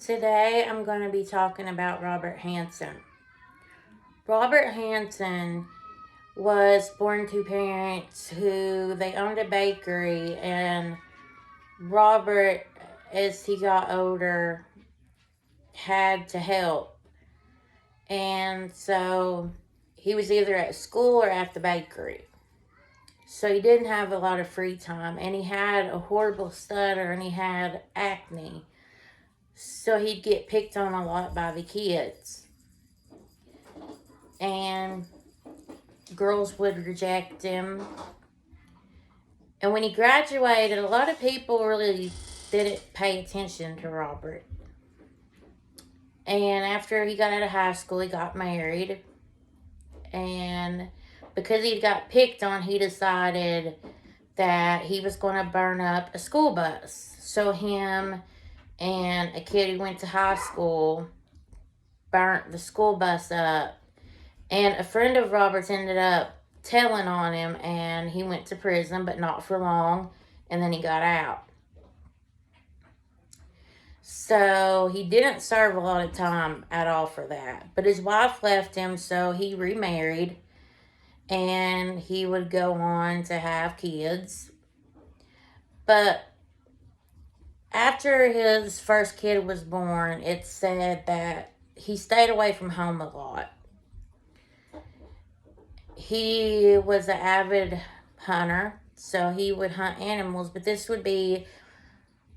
Today I'm going to be talking about Robert Hansen. Robert Hansen was born to parents who they owned a bakery, and Robert, as he got older, had to help. And so he was either at school or at the bakery. So he didn't have a lot of free time, and he had a horrible stutter and he had acne. So he'd get picked on a lot by the kids. And girls would reject him. And when he graduated, a lot of people really didn't pay attention to Robert. And after he got out of high school, he got married. And because he got picked on, he decided that he was going to burn up a school bus. So him and a kid who went to high school burnt the school bus up. And a friend of Robert's ended up telling on him, and he went to prison, but not for long, and then he got out. So he didn't serve a lot of time at all for that. But his wife left him, so he remarried, and he would go on to have kids. But after his first kid was born, it said that he stayed away from home a lot. He was an avid hunter, so he would hunt animals, but this would be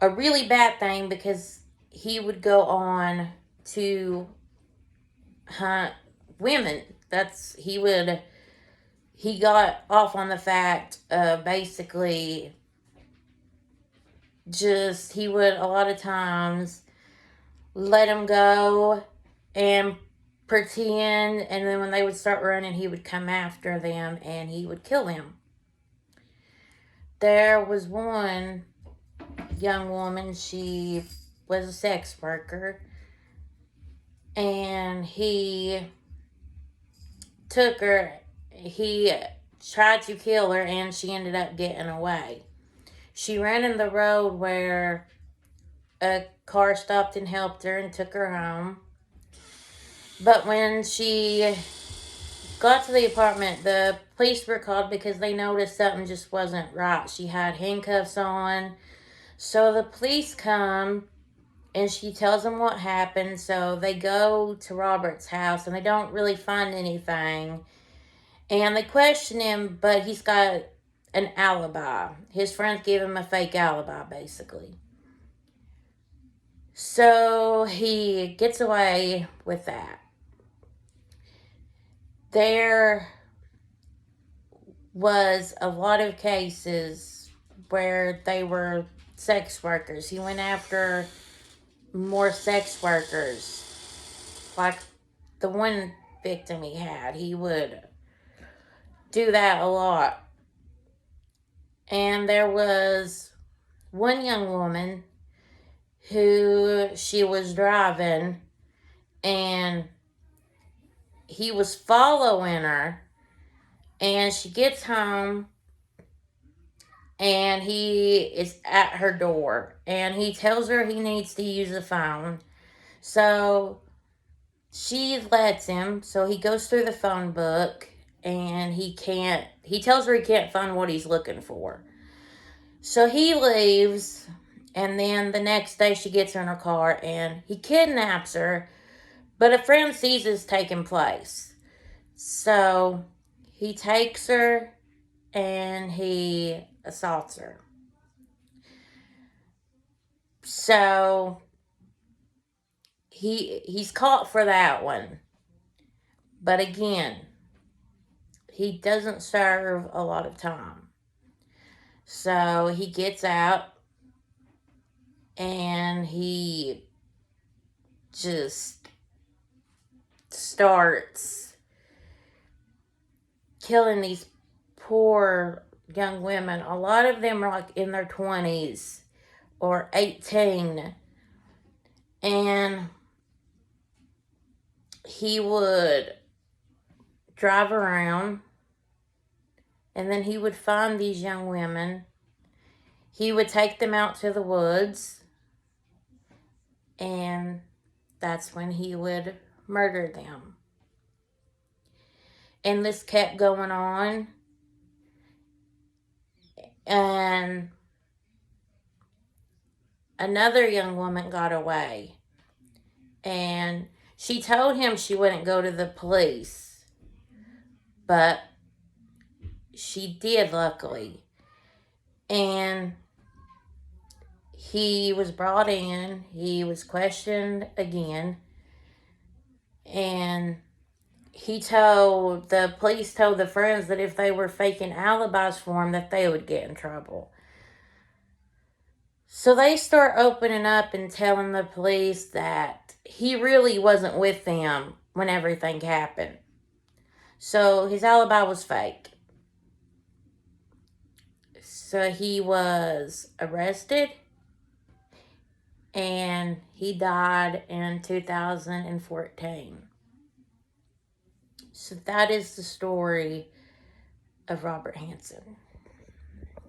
a really bad thing because he would go on to hunt women. He got off on the fact of basically just, he would a lot of times let them go and pretend, and then when they would start running, he would come after them and he would kill them. There was one young woman, she was a sex worker, and he took her. He tried to kill her, and she ended up getting away. She ran in the road where a car stopped and helped her and took her home. But when she got to the apartment, the police were called because they noticed something just wasn't right. She had handcuffs on. So the police come, and she tells them what happened. So they go to Robert's house, and they don't really find anything. And they question him, but he's got an alibi. His friends give him a fake alibi, basically. So he gets away with that. There was a lot of cases where they were sex workers. He went after more sex workers. Like the one victim he had, he would do that a lot. And there was one young woman who she was driving, and he was following her, and she gets home, and he is at her door, and he tells her he needs to use the phone. So she lets him. So he goes through the phone book, and he tells her he can't find what he's looking for. So he leaves, and then the next day she gets her in her car, and he kidnaps her, but a friend sees this taking place. So he takes her and he assaults her. So he's caught for that one. But again, he doesn't serve a lot of time. So he gets out, and he just starts killing these poor young women. A lot of them are like in their 20s or 18. And he would drive around, and then he would find these young women. He would take them out to the woods, and that's when he would murder them. And this kept going on, and another young woman got away, and she told him she wouldn't go to the police, but she did, luckily. And he was brought in, he was questioned again, and the police told the friends that if they were faking alibis for him, that they would get in trouble. So they start opening up and telling the police that he really wasn't with them when everything happened. So his alibi was fake. So he was arrested, and he died in 2014. So that is the story of Robert Hansen.